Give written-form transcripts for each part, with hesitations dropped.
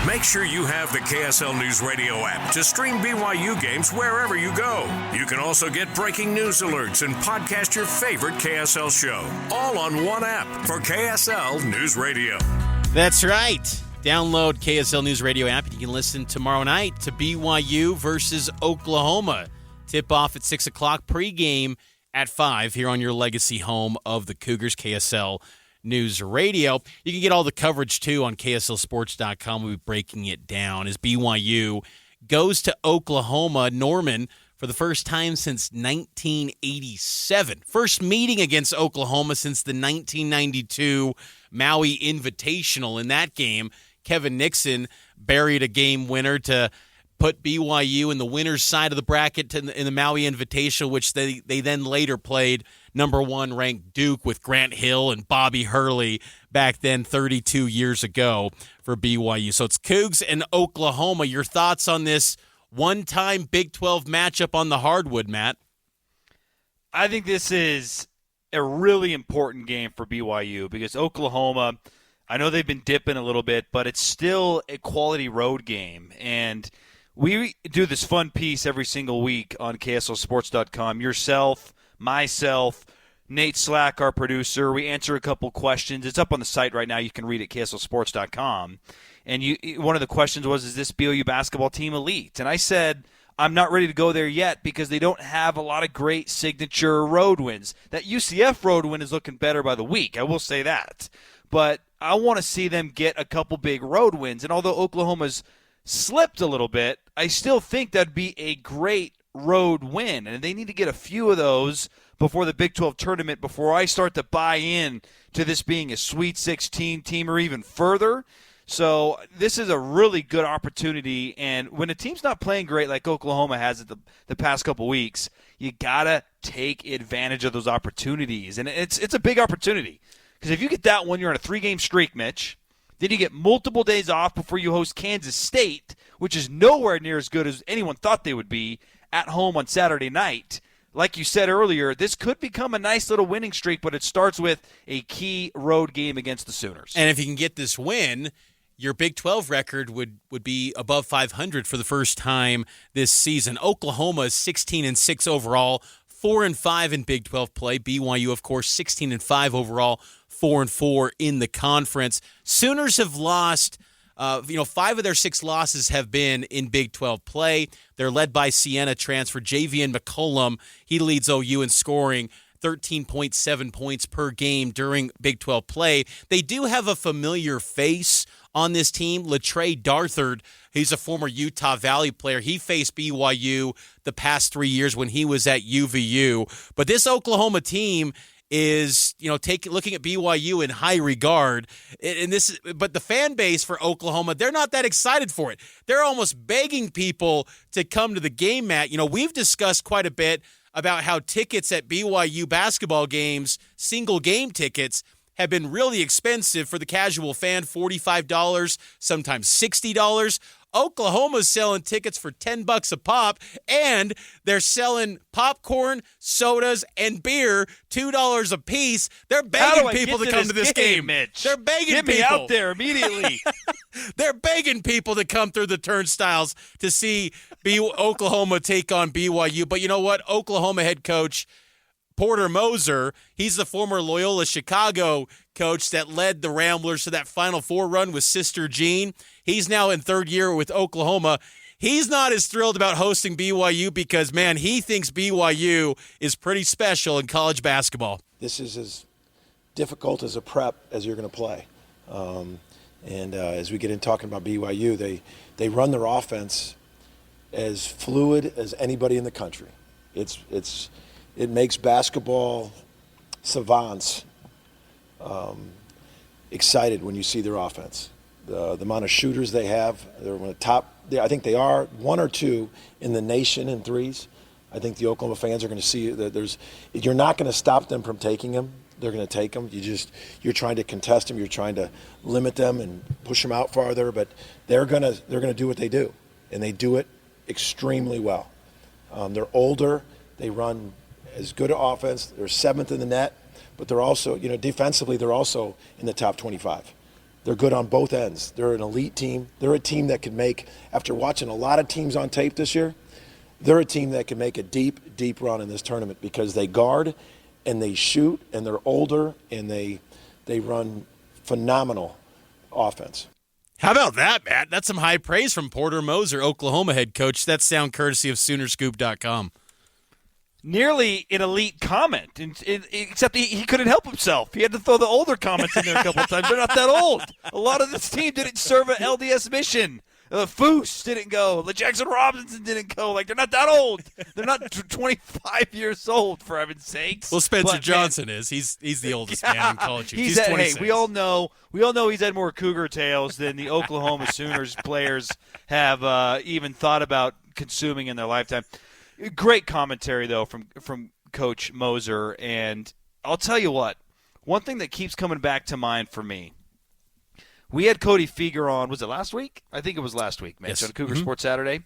Make sure you have the KSL News Radio app to stream BYU games wherever you go. You can also get breaking news alerts and podcast your favorite KSL show, all on one app for KSL News Radio. That's right. Download KSL News Radio app and you can listen tomorrow night to BYU versus Oklahoma. Tip-off at 6 o'clock, pregame at 5 here on your legacy home of the Cougars, KSL News Radio. You can get all the coverage, too, on KSLSports.com. We'll be breaking it down as BYU goes to Oklahoma. Norman, for the first time since 1987. First meeting against Oklahoma since the 1992 Maui Invitational. In that game, Kevin Nixon buried a game winner to put BYU in the winner's side of the bracket in the Maui Invitational, which they then later played number one ranked Duke with Grant Hill and Bobby Hurley back then 32 years ago for BYU. So it's Cougs and Oklahoma. Your thoughts on this one-time Big 12 matchup on the hardwood, Matt? I think this is a really important game for BYU because Oklahoma, I know they've been dipping a little bit, but it's still a quality road game. And we do this fun piece every single week on KSLSports.com. Yourself, myself, Nate Slack, our producer. We answer a couple questions. It's up on the site right now. You can read it at KSLSports.com. And one of the questions was, is this BYU basketball team elite? And I said, I'm not ready to go there yet because they don't have a lot of great signature road wins. That UCF road win is looking better by the week. I will say that. But I want to see them get a couple big road wins. And although Oklahoma's slipped a little bit, I still think that'd be a great road win. And they need to get a few of those before the Big 12 tournament, before I start to buy in to this being a Sweet 16 team or even further. So this is a really good opportunity. And when a team's not playing great like Oklahoma has the past couple weeks, you got to take advantage of those opportunities. And it's a big opportunity. Because if you get that one, you're on a 3-game streak, Mitch. Then you get multiple days off before you host Kansas State, which is nowhere near as good as anyone thought they would be, at home on Saturday night. Like you said earlier, this could become a nice little winning streak, but it starts with a key road game against the Sooners. And if you can get this win, your Big 12 record would be above 500 for the first time this season. Oklahoma is 16-6 overall, 4-5 in Big 12 play. BYU, of course, 16-5 overall, 4-4 in the conference. Sooners have lost, 5 of their 6 losses have been in Big 12 play. They're led by Siena transfer Javian McCollum. He leads OU in scoring 13.7 points per game during Big 12 play. They do have a familiar face on this team, Latrey Darthard. He's a former Utah Valley player. He faced BYU the past 3 years when he was at UVU. But this Oklahoma team is, looking at BYU in high regard. But the fan base for Oklahoma, they're not that excited for it. They're almost begging people to come to the game, Matt. We've discussed quite a bit about how tickets at BYU basketball games, single game tickets, have been really expensive for the casual fan, $45, sometimes $60. Oklahoma's selling tickets for $10 a pop, and they're selling popcorn, sodas, and beer, $2 a piece. They're begging people to come to this game, Mitch. They're begging Get people. Get me out there immediately. They're begging people to come through the turnstiles to see Oklahoma take on BYU. But you know what? Oklahoma head coach Porter Moser, he's the former Loyola Chicago coach that led the Ramblers to that Final Four run with Sister Jean. He's now in third year with Oklahoma. He's not as thrilled about hosting BYU because, man, he thinks BYU is pretty special in college basketball. This is as difficult as a prep as you're going to play. As we get in talking about BYU, they run their offense as fluid as anybody in the country. It makes basketball savants excited when you see their offense. The amount of shooters they have, they're one of the top. I think they are 1 or 2 in the nation in threes. I think the Oklahoma fans are going to see that you're not going to stop them from taking them. They're going to take them. You're trying to contest them. You're trying to limit them and push them out farther. But they're going to do what they do, and they do it extremely well. They're older. They run as good an offense. They're 7th in the net, but they're also, defensively, they're also in the top 25. They're good on both ends. They're an elite team. They're a team that can make, after watching a lot of teams on tape this year, they're a team that can make a deep, deep run in this tournament because they guard and they shoot and they're older and they run phenomenal offense. How about that, Matt? That's some high praise from Porter Moser, Oklahoma head coach. That's sound courtesy of Soonerscoop.com. Nearly an elite comment, except he couldn't help himself. He had to throw the older comments in there a couple of times. They're not that old. A lot of this team didn't serve an LDS mission. Foose didn't go. Jackson Robinson didn't go. Like, they're not that old. They're not 25 years old, for heaven's sakes. Well, Spencer Johnson is. He's the oldest man in college. He's 26. Hey, we all know he's had more Cougar tails than the Oklahoma Sooners players have even thought about consuming in their lifetime. Great commentary, though, from Coach Moser. And I'll tell you what, one thing that keeps coming back to mind for me, we had Cody Feger on, was it last week? I think it was last week, Mitch, on Cougar Sports Saturday.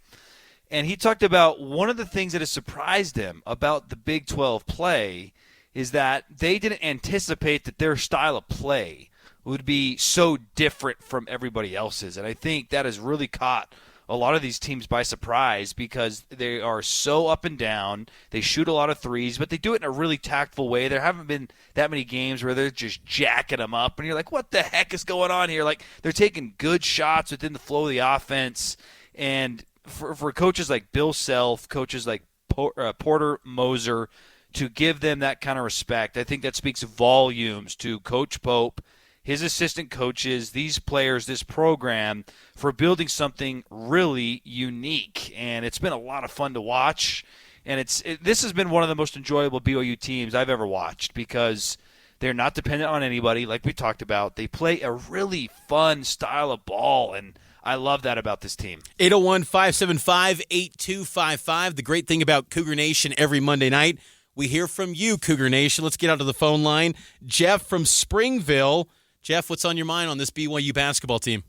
And he talked about one of the things that has surprised him about the Big 12 play is that they didn't anticipate that their style of play would be so different from everybody else's. And I think that has really caught a lot of these teams by surprise because they are so up and down. They shoot a lot of threes, but they do it in a really tactful way. There haven't been that many games where they're just jacking them up, and you're like, what the heck is going on here? Like, they're taking good shots within the flow of the offense. And for coaches like Bill Self, coaches like Porter Moser, to give them that kind of respect, I think that speaks volumes to Coach Pope, his assistant coaches, these players, this program, for building something really unique. And it's been a lot of fun to watch. And this has been one of the most enjoyable BYU teams I've ever watched because they're not dependent on anybody, like we talked about. They play a really fun style of ball, and I love that about this team. 801-575-8255. The great thing about Cougar Nation every Monday night, we hear from you, Cougar Nation. Let's get out to the phone line. Jeff from Springville. Jeff, what's on your mind on this BYU basketball team?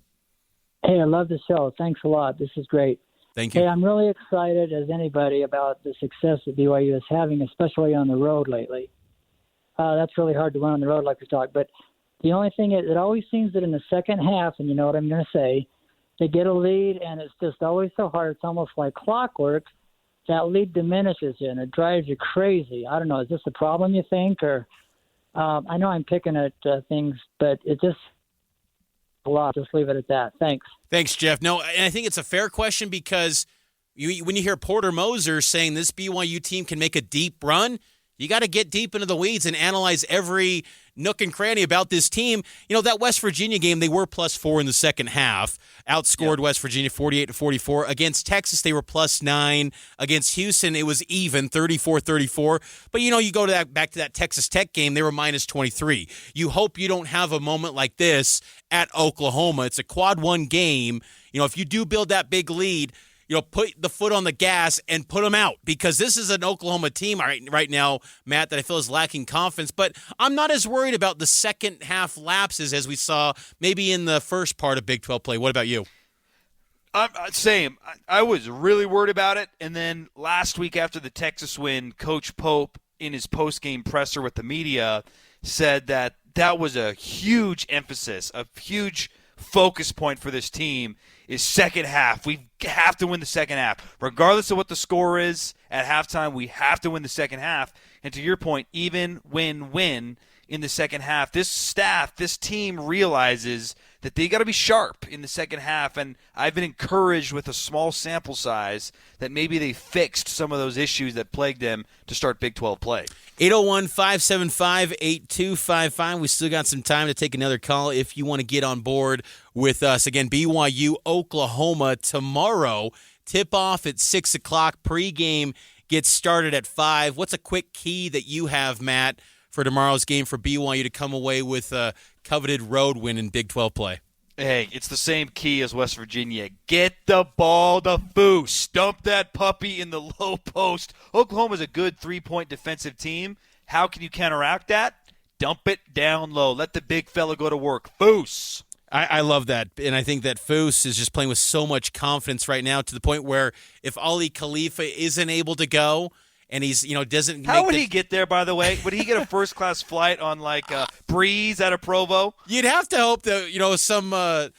Hey, I love the show. Thanks a lot. This is great. Thank you. Hey, I'm really excited as anybody about the success that BYU is having, especially on the road lately. That's really hard to win on the road like we talked. But the only thing is, it always seems that in the second half, and you know what I'm going to say, they get a lead, and it's just always so hard. It's almost like clockwork. That lead diminishes you, and it drives you crazy. I don't know. Is this a problem, you think? Or I know I'm picking at things, but it just a lot. Just leave it at that. Thanks. Thanks, Jeff. No, and I think it's a fair question because when you hear Porter Moser saying this BYU team can make a deep run, you got to get deep into the weeds and analyze every nook and cranny about this team. You know, that West Virginia game, they were +4 in the second half. Outscored West Virginia 48-44. Against Texas, they were +9. Against Houston, it was even, 34-34. But, you know, you go to back to that Texas Tech game, they were -23. You hope you don't have a moment like this at Oklahoma. It's a quad one game. You know, if you do build that big lead, you know, put the foot on the gas and put them out because this is an Oklahoma team right now, Matt, that I feel is lacking confidence. But I'm not as worried about the second half lapses as we saw maybe in the first part of Big 12 play. What about you? Same. I was really worried about it. And then last week after the Texas win, Coach Pope, in his post-game presser with the media, said that was a huge emphasis, a huge focus point for this team is second half. We have to win the second half. Regardless of what the score is at halftime, we have to win the second half. And to your point, even win in the second half, this staff, this team realizes that they got to be sharp in the second half. And I've been encouraged with a small sample size that maybe they fixed some of those issues that plagued them to start Big 12 play. 801-575-8255. We still got some time to take another call if you want to get on board with us. Again, BYU, Oklahoma tomorrow. Tip-off at 6 o'clock. Pre-game gets started at 5. What's a quick key that you have, Matt, for tomorrow's game for BYU to come away with a coveted road win in Big 12 play? Hey, it's the same key as West Virginia. Get the ball to Foose. Dump that puppy in the low post. Oklahoma's a good three-point defensive team. How can you counteract that? Dump it down low. Let the big fella go to work. Foose. I love that, and I think that Foose is just playing with so much confidence right now to the point where if Ali Khalifa isn't able to go and he's doesn't. How would he get there? By the way, would he get a first class flight on like Breeze out of Provo? You'd have to hope that some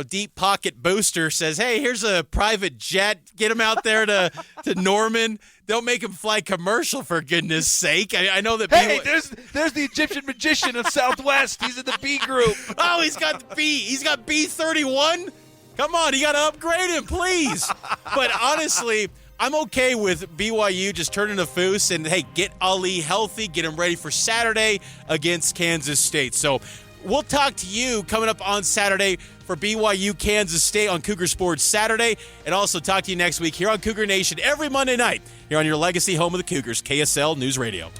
deep pocket booster says, "Hey, here's a private jet. Get him out there to Norman. Don't make him fly commercial, for goodness sake." I know that. Hey, there's the Egyptian magician of Southwest. He's in the B group. Oh, he's got B31. Come on, you got to upgrade him, please. But honestly, I'm okay with BYU just turning a foose and, hey, get Ali healthy, get him ready for Saturday against Kansas State. So we'll talk to you coming up on Saturday for BYU Kansas State on Cougar Sports Saturday, and also talk to you next week here on Cougar Nation every Monday night here on your legacy home of the Cougars, KSL News Radio.